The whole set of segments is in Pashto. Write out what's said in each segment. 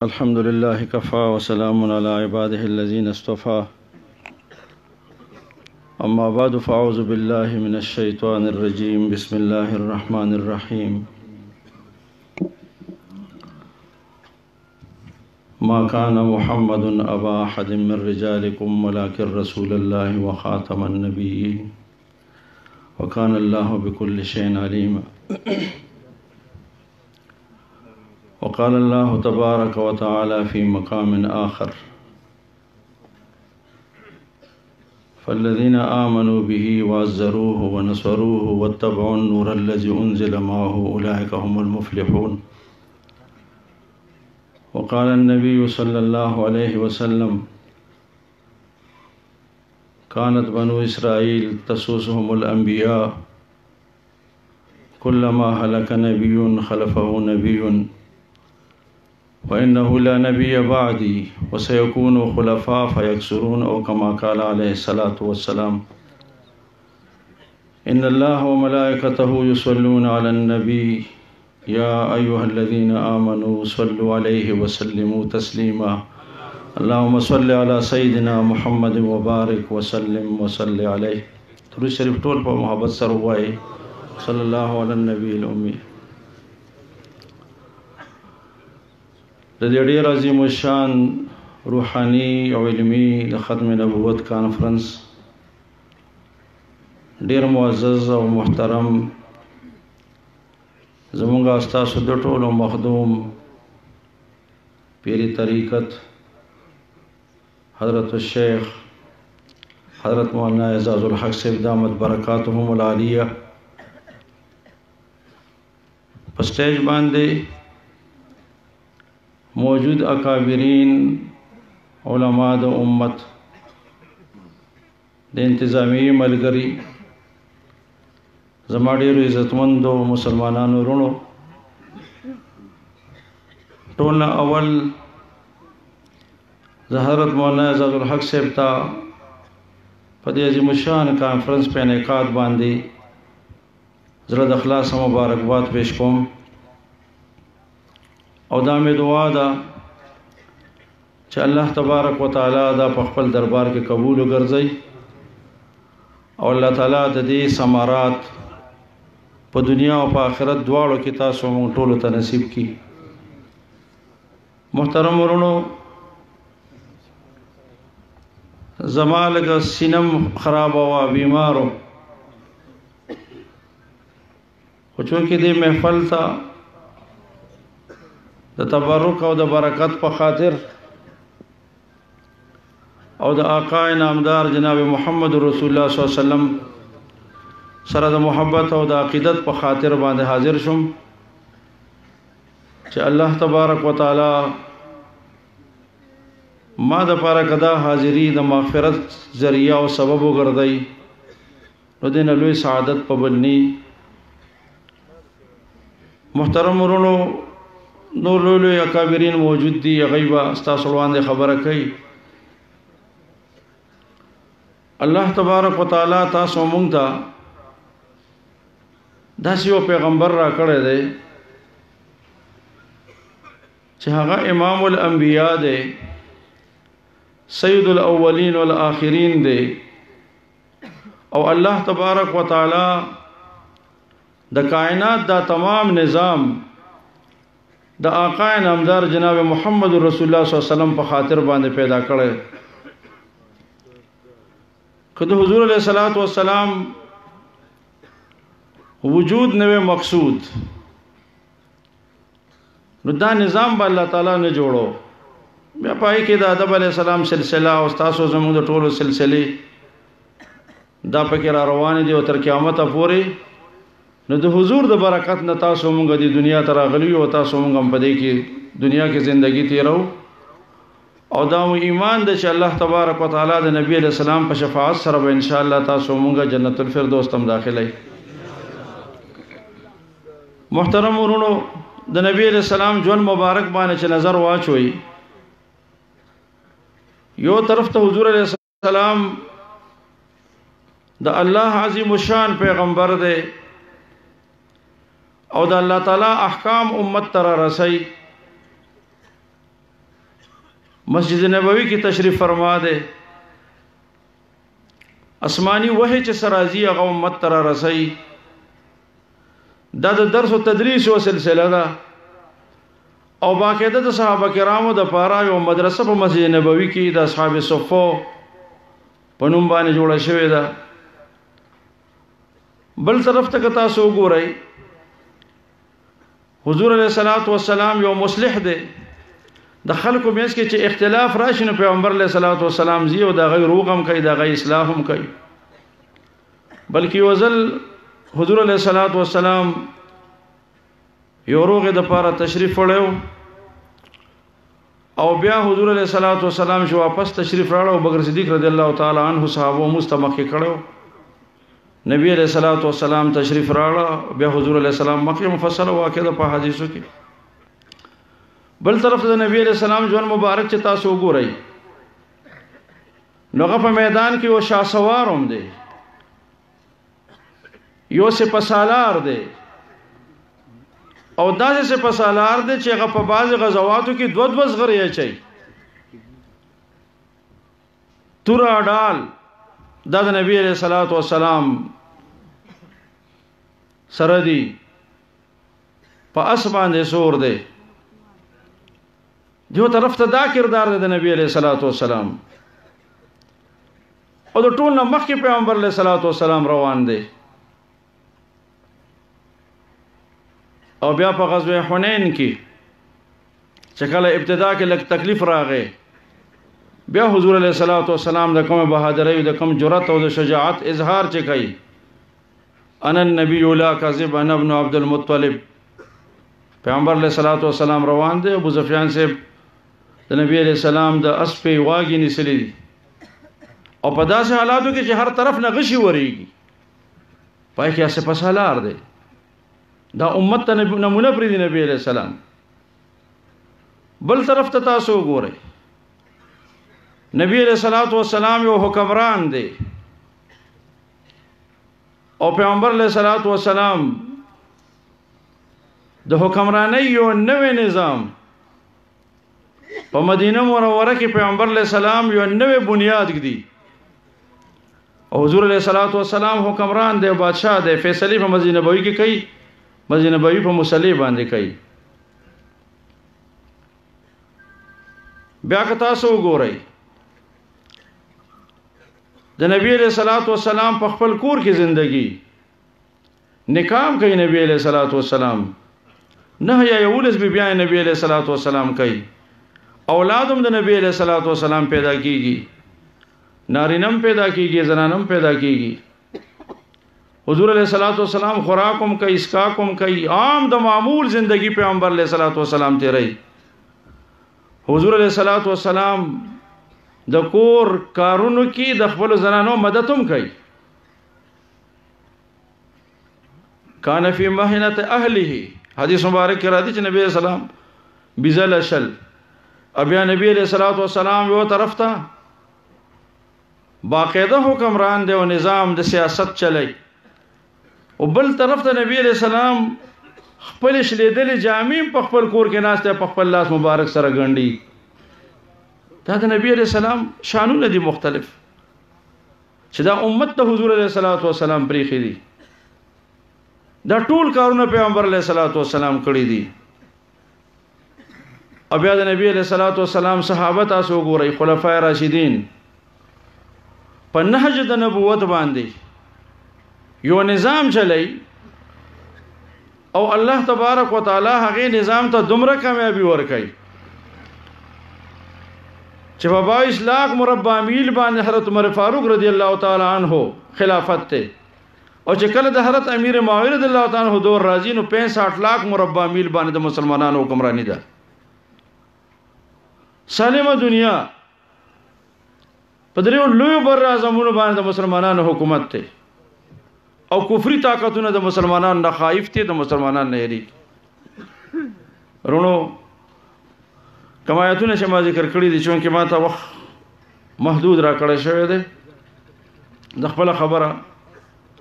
الحمد لله كفى وسلام على عباده الذين اصطفى أما بعد فأعوذ بالله من الشيطان الرجيم بسم الله الرحمن الرحيم ما كان محمد أبا أحد من رجالكم ولكن رسول الله وخاتم النبيين وكان الله بكل شيء عليما وقال الله تبارك وتعالى في مقام آخر فالذين آمنوا به وعزروه ونصروه واتبعوا النور الذي أنزل معه أولئك هم المفلحون وقال النبي صلى الله عليه وسلم كانت بنو إسرائيل تسوسهم الأنبياء كلما هلك نبي خلفه نبي وإنه لا نبي بعدي وسيكون خلفاء فيكسرون أو كما قال عليه الصلاة والسلام إن الله وملائكته يصلون على النبي يا أيها الذين آمنوا صلوا عليه وسلموا تسليما اللهم صل على سيدنا محمد وبارك وسلم وصل عليه درود شریف ټول په محبت سره وایي صلی الله علی النبی الأمی. د دې ډېر عظیم الشان روحاني او علمي د ختم نبوت کانفرنس ډېر معزز او محترم زموږ استاد د ټولو مخدوم پیری طریقت حضرت الشیخ حضرت مولانا اعزاز الحق صاحب دامت برکاتهم العالیہ په سټیج باندې موجود اکابرین علماء د امت د انتظامی ملګری زما ډېرو عزتمندو مسلمانانو ورونو ټول اول حضرت مولانا اعزاز الحق صاحب ته په دې عظیم الشان کانفرنس په انعقاد باندې زړه د اخلاص مبارکباد پیش کوم او دا مې دعا ده چې الله تبارک وتعالى دا په خپل دربار کې قبول وګرځي او الله تعالی د دې ثمرات په دنیا او په آخرت دواړو کې تاسو موږ ټول ته نصیب کړي. محترم ورونو زما لږ سینم خراب او بیمارو خو چونکې دې محفل ته د تبرک او د برکت په خاطر او د آقا نامدار جناب محمد رسول الله صلی الله علیه وسلم سره د محبت او د عقیدت په خاطر باندې حاضر شم چې الله تبارک وتعالى ما د پاره کدا حاضری د مغفرت ذریعہ او سبب وګرځي نو دین لوی سعادت په بلنی. محترم ورونو نور لوی اکابرین موجود دي غیبه استاسو وړاندې خبره کوي. الله تبارک وتعالى تاسو مونږ ته داسې یو پیغمبر را کړی دی چې هغه امام الانبیاء دی سید الاولین والآخرین دی او الله تبارک وتعالى د کائنات دا تمام نظام د آقا نامدار جناب محمد رسول الله صلی الله علیه وسلم په خاطر باندې پیدا کړي. کله حضور علیه الصلاۃ والسلام وجود نوې مقصود نو دا نظام به الله تعالی نه جوړو بیا پای کې د آدم علیه السلام سلسله او تاسو زموږ د ټولو سلسله دا پکې را روان دي او تر قیامت پورې نو د حضور د برکت نه تاسو مونږ د دنیا ته راغلی او تاسو مونږ هم په دې کې دنیا کې ژوندۍ تیرو او دا ایمان د چې الله تبارک وتعالى د نبی علیہ السلام په شفاعت سره به ان شاء الله تاسو مونږ جنت الفردوس تم داخلي. محترم ورونو د نبی علیہ السلام ژوند مبارک باندې چې نظر واچوي یو طرف ته حضور علیہ السلام د الله عظیم الشان پیغمبر دی او د الله تعالی احکام امت تر رسي مسجد نبوی کی تشریف فرما دے آسمانی وحی چې سرازی هغه امت تر رسي دا د درس او تدریس او سلسله ده او باقاعده د صحابه کرامو د پاره یو مدرسه په مسجد نبوی کې د اصحاب صفو په نوم باندې جوړه شوې ده بل طرف ته تاسو وګورئ حضور علیہ الصلوۃ والسلام یو مصلح دی د خلکو مېس کې چې اختلاف راشي نو پیغمبر علیہ الصلوۃ والسلام زی او د غیر روغم کوي د غیر اصلاح هم کوي بلکې وزل حضور علیہ الصلوۃ والسلام یو روغه د پاره تشریف وړو او بیا حضور علیہ الصلوۃ والسلام چې واپس تشریف راړو بکر صدیق رضی الله تعالی عنہ صحابه مستمخ کړو نبی علیہ الصلوۃ والسلام تشریف راړو بیا حضور علیہ السلام مکه مفصل واقعه په حدیثو کې بل طرف ته نبی علیہ السلام ژوند مبارک چې تاسو وګورئ نوغه په میدان کې او شاسوار هم دی یو سپسالار دی او داسې سپسالار دی چې هغه په بعض غزواتو کې دو زغری اچي تور اډال د نبی علیہ الصلوۃ والسلام سره دی په اسمان دې سور دی دیو طرف ته دا کردار دی د نبی علیہ الصلوۃ والسلام او د ټول نه مخکې پیغمبر علیہ الصلوۃ والسلام روان دی او بیا په غزوه حنین کې چې کله ابتدا کې لږ تکلیف راغی بیا حضور علیہ الصلوۃ والسلام د کوم بہادری او د کوم جرأت او د شجاعت اظهار چې کوي انا النبی لا کذب انا ابن عبد المطلب پیغمبر علیہ الصلوۃ والسلام روان دی ابو سفیان سے د نبی علیہ السلام د اسپې واګي نسلی دي او په داسې حالاتو کې چې هر طرف نه غشي وریږي پای کې اسه پسالار دی دا امت ته نمونه پری دی نبی علیہ السلام بل طرف ته تاسو وګورئ نبی علیہ الصلوۃ والسلام یو حکمران دی او پیغمبر علیہ الصلوۃ والسلام د حکمرانی یو نوې نظام په مدینه منوره کې پیغمبر علیہ السلام یو نوې بنیاد کړي او حضور علیہ الصلوۃ والسلام حکمران دی بادشاہ دی فیصله په مسجد نبوی کې کوي مسجد نبوی په مصلی باندې کوي بیا که تاسو وګورئ د نبی علیہ الصلوۃ والسلام په خپل کور کې زندگی نکام کوي نبی علیہ الصلوۃ والسلام نه یا یولس بیا نبی علیہ الصلوۃ والسلام کوي اولادم د نبی علیہ الصلوۃ والسلام پیدا کیږي نارینم پیدا کیږي زنانم پیدا کیږي حضور علیہ الصلوۃ والسلام خوراکم کوي اسکاکم کوي عام د معمول زندگی پیغمبر علیہ الصلوۃ والسلام تیری حضور علیہ الصلوۃ والسلام د کور کارونو کې د خپل زنانو مدد هم کوي کان فی مهنه اهله حدیث مبارک کې راځي چې نبی اسلام بذل شل ابیا نبی علیہ الصلوۃ والسلام یو طرف ته باقاعده حکمران دی او نظام د سیاست چلی او بل طرف ته نبی علیہ السلام خپل شلیدل جامع په خپل کور کې ناشته په خپل لاس مبارک سره ګنډي دا د نبی علیہ السلام شانونه دي مختلف چې دا امت ته حضور علیہ الصلوۃ والسلام پریخي دي دا ټول کارونه پیغمبر علیہ الصلوۃ والسلام کړی دي او بیا د نبی علیہ الصلوۃ والسلام صحابه تاسو وګورئ خلفای راشدین په نهج د نبوت باندې یو نظام چلی او الله تبارک وتعالى هغه نظام ته دومره کامیابی ورکړي چې په 22 लाख مربع میل باندې حضرت عمر فاروق رضی الله تعالی عنہ خلافت ته او چې کله د حضرت امیر معاویه رضی الله تعالی عنہ دور راځي نو 65 लाख مربع میل باندې د مسلمانانو حکمرانی ده سالمه دنیا په دریو لوی بر اعظمونو باندې د مسلمانانو حکومت ته او کفری طاقتونه د مسلمانانو نه خائف دي د مسلمانانو نه لري رونو کمایتونه چې ما ذکر کړی دي چې ما ته وخت محدود را کړی شوی دی د خپل خبره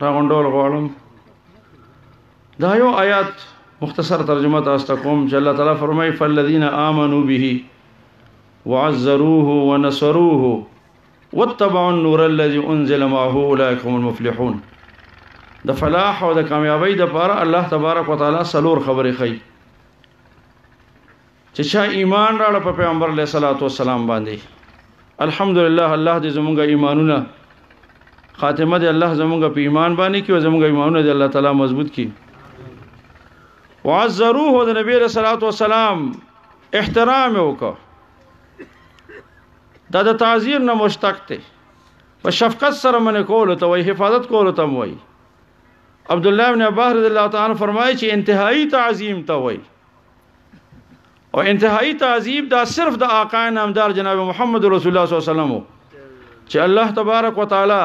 راغونډول غواړم دا یو آیات مختصر ترجمه تاسو ته کوم چې الله تعالی فرمایي فالذین آمنوا به وعزروه ونصروه واتبعوا النور الذي انزل معه اولئك هم المفلحون. د فلاح او د کامیابی د لپاره الله تبارک وتعالى سلور خبرې خي چې چا ایمان راړ په پیغمبر علیه الصلاۃ والسلام باندې. الحمدلله الله دې زمونږ ایمانونه خاتمه دې الله زمونږ په ایمان باندې کې او زمونږ ایمانونه دې الله تعالی مضبوط کړي. وعزروه د نبی علیه الصلاۃ والسلام احترام وکړه. دا د تعذیر نه مشتق دی. په شفقت سره من کول ته وای حفاظت کول ته وای. عبد الله بن عباس رضی الله تعالی عنہ فرمایي چې انتهایی تعظیم ته وای او انتهایی تعظیم دا صرف د آقا نامدار جناب محمد رسول الله صلی الله علیه وسلم چې الله تبارک وتعالى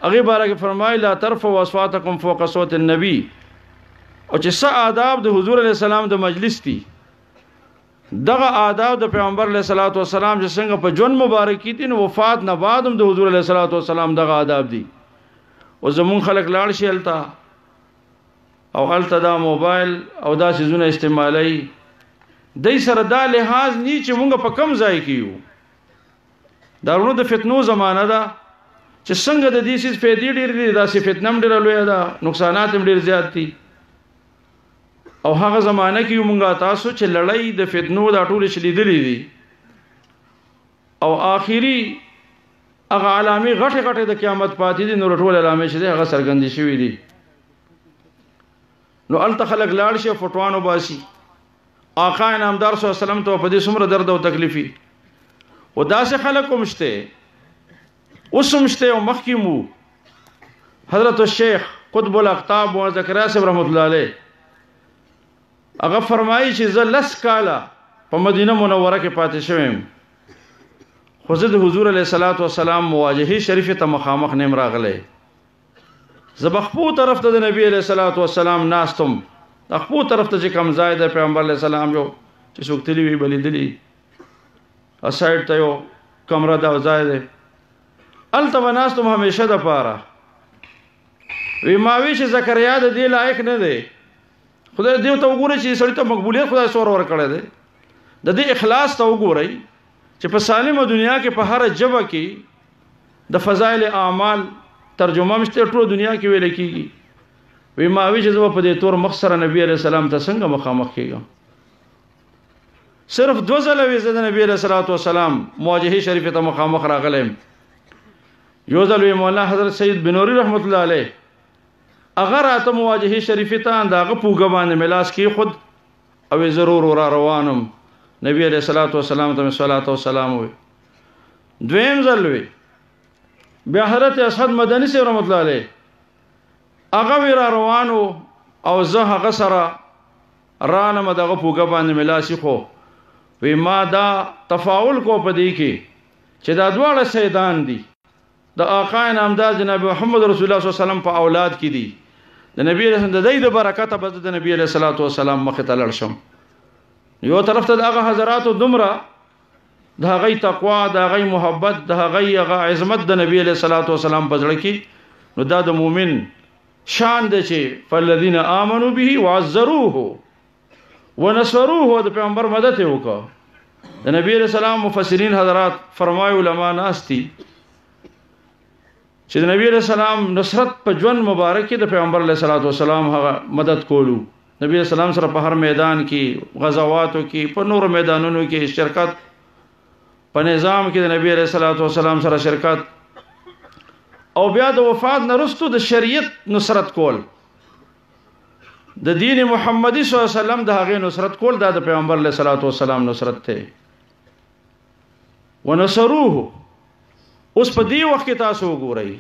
هغه بارے کې فرمایي لا ترفعوا اصواتکم فوق صوت النبي او چې څه آداب د حضور علیه السلام د مجلس دي دغه آداب د پیغمبر علیه الصلاۃ والسلام چې څنګه په جون مبارک دي نو وفات نه بعد هم د حضور علیه الصلاۃ والسلام دغه آداب دي. او زمون خلق لاړ شي التا او التا دا موبایل او دا سيزونه استعمالي دای سره دا لحاظ ني چې مونږ په کم ځای کیو. دارونو د فتنو زمانہ ده چې څنګه د دې سیس فائدې ډېر دي دا سي فتنم ډېر لوی ده نقصانات هم ډېر زیات دي. او هغه زمانہ کې مونږه تاسو چې لړۍ د فتنو دا ټول شلیدلې دي او آخري هغه علامه غټه غټه د قیامت پاتې دي نو ټول علامه شته هغه سرګندې شوې دي. نو الته خلق لاړ شي فټوانو باسي آقا نامدار صلی الله علیه وسلم ته په دې څومره درد او تکلیفي او داسې خلق کومشته اوسمشته او مخکیمو حضرت الشیخ قطب الاقطاب و زکریا صاحب رحمت الله علیه هغه فرمایي چې زلس کاله په مدینه منوره کې پاتې شوم خو زه د حضور علیه الصلاۃ والسلام مواجهه شریفه ته مخامخ نیم راغله. زبخپو طرف ته د نبی علیه الصلاۃ والسلام ناستم خپو طرف ته چې کم ځای د پیغمبر علیه السلام یو چې څوک تلی وی بلیدلی اسایډ ته یو کمره دا ځای دی الته وناستم همیشه د پاره وی ماوی چې زکریا د دې لایق نه دی خدای دې ته وګوري چې سړی ته مقبولیت خدای سور ور کړی دی د دې اخلاص ته وګورئ چې په سالمه دنیا کې په هر جبه کې د فضایل اعمال ترجمه مشته ټول دنیا کې ویل کېږي. وی ماوی چې زما په دې تور مخسر نبی عليه السلام ته څنګه مخامخ کېږم. صرف دو ځله وی زده نبی عليه الصلاه والسلام مواجهه شریفه ته مخامخ راغلم. یو ځل وی مولانا حضرت سید بنوري رحمت الله علیه اگر اته مواجهه شریفه ته انداغه پوګه باندې ملاس کې خود او ضرور را روانم نبی علیہ الصلوۃ والسلام ته صلوات و سلام وي. دویم ځل وی بیا حضرت اسد مدنی سے رحمت الله علیه هغه وی را روانو او زه هغه سره رانه دغه پوګه باندې ملاسي خو وی ما دا تفاعل کو پدې کې چې دا دواړه سیدان دي د آقا نامدار جناب محمد رسول الله صلی الله علیه وسلم په اولاد کې دي د نبی رسول د دې د برکت به د نبی علیہ الصلوۃ والسلام مخ ته لړ شم. یو طرف ته هغه حضرات دمره د هغه تقوا د هغه محبت د هغه عظمت د نبی علیہ الصلوۃ والسلام په ځړ کې نو دا د مؤمن شان دی چې فالذین آمنوا به وعزروه ونصروه د پیغمبر مدد وکړه. د نبی علیہ السلام مفسرین حضرات فرمایي علما ناستی چې د نبی علیہ السلام نصرت په ژوند مبارک کې د پیغمبر علیہ الصلوۃ والسلام هغه مدد کولو. نبی علیہ السلام سره په هر میدان کې غزواتو کې په نور میدانونو کې شرکت په نظام کې د نبی علیہ الصلوۃ والسلام سره شرکت او بیا د وفات نه وروسته د شریعت نصرت کول د دین محمدي صلی الله علیه وسلم د هغه نصرت کول د پیغمبر علیہ الصلوۃ والسلام نصرت ته. ونصروه اوس په دې وخت کې تاسو وګورئ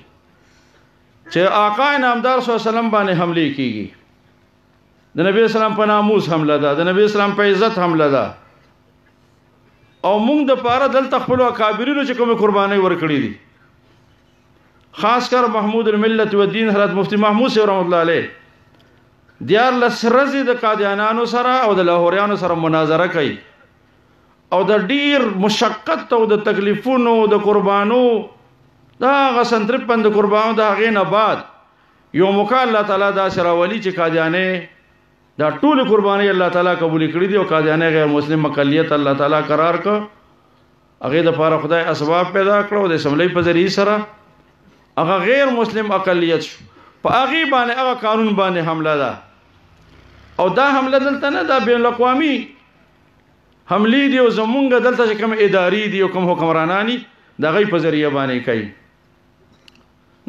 چې آقا نامدار صلی الله علیه وسلم باندې حمله کیږي د نبی اسلام په ناموس حمله ده د نبی اسلام په عزت حمله ده او موږ د پاره دلته خپل اکابرینو چې کومه قرباني ورکړي دي خاص کر محمود الملت و الدین حضرت مفتی محمود صاحب رحمت الله علیه دیار لسرزی د قادیانانو سره او د لاهوریانو سره مناظره کوي او د ډیر مشقت او د تکلیفونو د قربانو دا غسنتر پند قربانو د هغه نه بعد یو موقع الله تعالی دا سره ولی چې قادیانه دا ټول قرباني الله تعالی قبول کړی دي او قادیانه غیر مسلم مقلیت الله تعالی قرار کو هغه د پاره خدای اسباب پیدا کړو د اسمبلی په ذریعہ سره هغه غیر مسلم اقلیت شو په هغه باندې هغه قانون باندې حمله ده او دا حمله دلته نه دا بین الاقوامي حملې دی او زمونږ دلته کوم اداري دی او کوم حکمرانانی دا غي په ذریعہ باندې کوي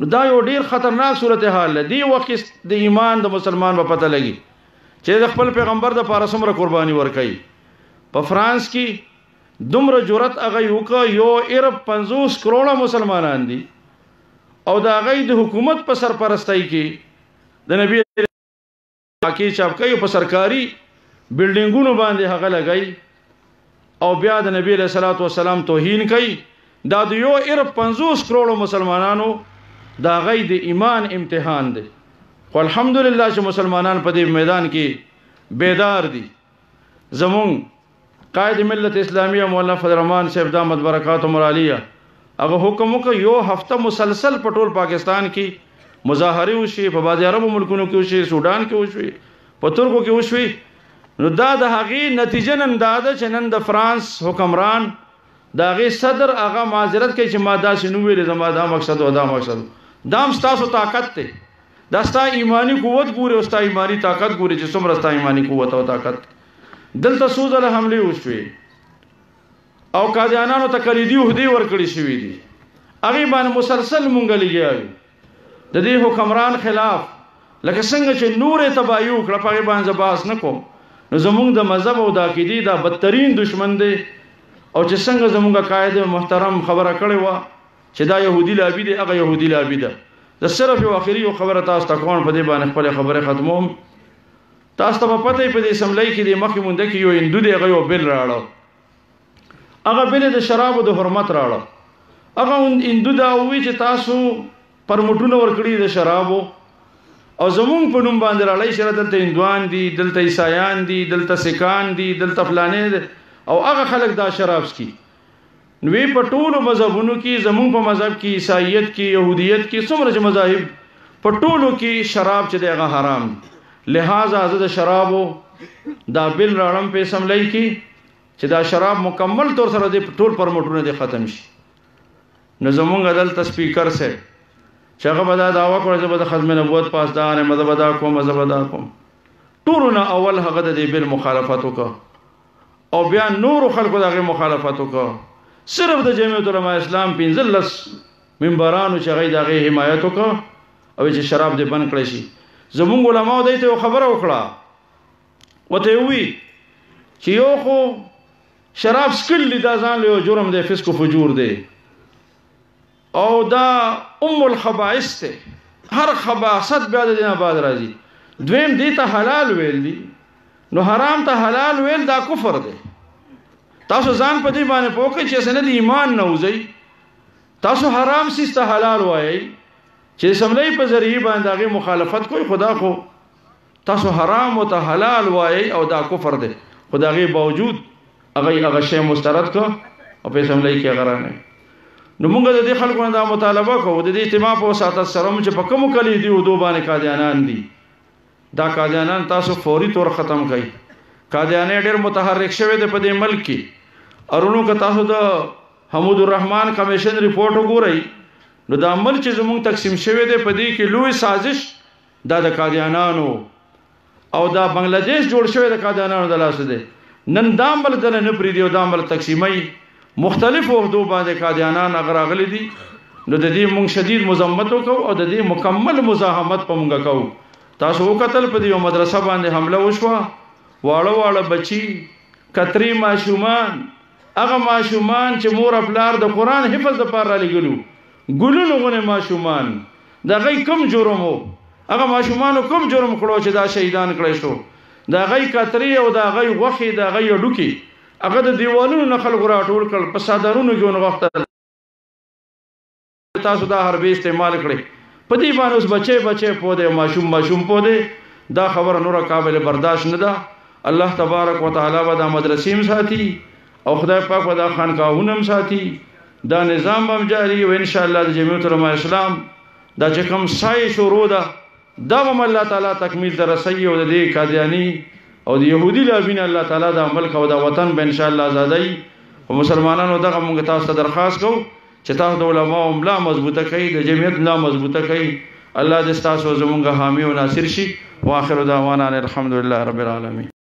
نو دا یو ډیر خطرناک صورتحال دی وخت د ایمان د مسلمان په پته لګي چې د خپل پیغمبر د پاره څومره قرباني ورکړي په فرانس کې دومره جرأت هغه وکړ یو 50 کروڑه مسلمانان دي او دا غي د حکومت په سرپرستۍ کې د نبی کې چاپ کوي په سرکاري بلډینګونو باندې هغه لګای او بیا د نبی له صلوات و سلام توهین کوي دا د یو 50 کروڑه مسلمانانو دا غي د ایمان امتحان دی خو الحمدلله چې مسلمانان په دې میدان کې بیدار دي زمون قائد ملت اسلامیه مولانا فضل الرحمن صاحب دامت برکاتهم العالیه هغه حکم وکړ یو هفته مسلسل په ټول پاکستان کې مظاهره وشي په بعض عربو ملکونو کې وشي سودان کې وشي په ترکو کې وشي نو دا د هغه نتیجه نن دا ده چې نن د فرانس حکمران دا غي صدر هغه معذرت کوي چې ما دا شنو ویل زما دا مقصد او دا مقصد دام ستاسو طاقت ته دا ستا ایمانی قوت ګوري او ستا ایمانی طاقت ګوري چې څومره ستا ایمانی قوت او طاقت دلته سوزله حمله وشوي او قاضیانانو تقلیدي عہدی ورکړي شوی دي هغه باندې مسلسل مونږ لګیاو د دې حکمران خلاف لکه څنګه چې نور تبایو کړه په باندې باس نکوم نو زمونږ د مذهب او د عقیدې دا بدترین دشمن دی او چې څنګه زمونږ قائد محترم خبره کړې و چې دا يهودي لابي دی هغه يهودي لابي ده د صرف یو اخري خبره تاسو ته کوم په دې باندې خپل خبره ختموم تاسو ته په پته په دې سملای کې د مخې مونږ کې یو هندو دی هغه یو بل راړو هغه بل د شرابو د حرمت راړو هغه هندو دا وی چې تاسو پرمټونه ورکړي د شرابو او زمون په نوم باندې راړی شر دلته هندوان دي دلته عیسایان دي دلته سکان دي دلته فلانه او هغه خلک دا شراب سکي نو په ټولو مذهبونو کې زمون په مذهب کې عیسایت کې يهودیت کې څومره چې مذاهب په ټولو کې شراب چې دغه حرام لہذا د شرابو دا بل راړم په سملای کې چې دا شراب مکمل طور سره د ټول پرمټونه دي ختم شي نو زمونږ دلته سپیکر سره چې هغه به دا دعوا کوي چې د ختم نبوت پاسدار مذهب ادا کوم مذهب ادا کوم ټولونه اول هغه د دې بل مخالفت وکړه او بیا نور خلکو دغه مخالفت وکړه صرف د جمعیت علماء اسلام 15 منبرانو چې هغه دغه حمایت وکړه او چې شراب دې بند کړی شي زمونږ علماء دې ته خبره وکړه وته وی چې یو خو شراب سکل دا ځان له جرم دی فسق او فجور دی او دا الخبائث ته هر خباثت بیا د دینه بعد راځي دویم دې ته حلال ویل دي نو حرام ته حلال ویل دا کفر دی تاسو ځان په دې باندې پوښتنه چې سند ایمان نه وځي تاسو حرام سیسته حلال وایي چې سملای په ذریعہ باندې هغه مخالفت کوئی خدا خو تاسو حرام او ته حلال وایي او دا کفر دی خدای باوجود هغه شی مسترد کو او په سملای کې غرانه نو موږ د دې خلکو نه دا مطالبه کوو د دې اجتماع په وساتت سره چې په کوم کلی دی او دوه باندې قادیانان دي دا قادیانان تاسو فوري طور ختم کړئ قادیانې ډېر متحرک شوه د په دې ملک کې ارونو که تاسو د حمود الرحمن کمیشن ریپورت وګورئ نو د عمل چې زموږ تقسیم شوه دی په دې کې لوی سازش دا د قادیانانو او دا بنگلاديش جوړ شوی د قادیانانو د لاس دی نن دا عمل دل نه پری دی او دا عمل تقسیمي مختلف وحدو باندې قادیانان اغراغلي دي نو د دې موږ شدید مذمت وکاو او د دې مکمل مزاحمت په موږ کوو تاسو وکتل په دې مدرسه باندې حمله وشوه واړه بچي کتري ماشومان هغه ماشومان چې مور خپلار د قران حفظ د پاره لګلو ګلونو غونه ماشومان دا غي کم جرمو هغه ماشومان کوم جرم کړو چې دا شهیدان کړي شو دا غي کتري او دا غي غوخي دا غي ډوکی هغه د دیوالونو نخل غرا ټول کړ په صدرونو کې ونغختل تاسو دا حربي استعمال کړي په دې باندې اوس بچي پوده ماشوم پوده دا خبر نور قابل برداشت نه ده الله تبارک وتعالى ودا مدرسیم ساتي او خدای پاک ودا خانقاهونم ساتي دا نظام هم جاری او ان شاء الله د جمعیت علماء اسلام دا چې کوم سای شروع ده دا هم الله تعالی تکمیل درسي او د دې قادیانی او د يهودي لابین الله تعالی دا عمل کو دا وطن به ان شاء الله آزادای مسلمانانو دغه موږ تاسو ته درخواست کوو چې تاسو د علماو ملا مضبوطه کړئ د جمعیت ملا مضبوطه کړئ الله دې تاسو زموږ حامی او ناصر شي واخر دعوانا الحمدلله رب العالمین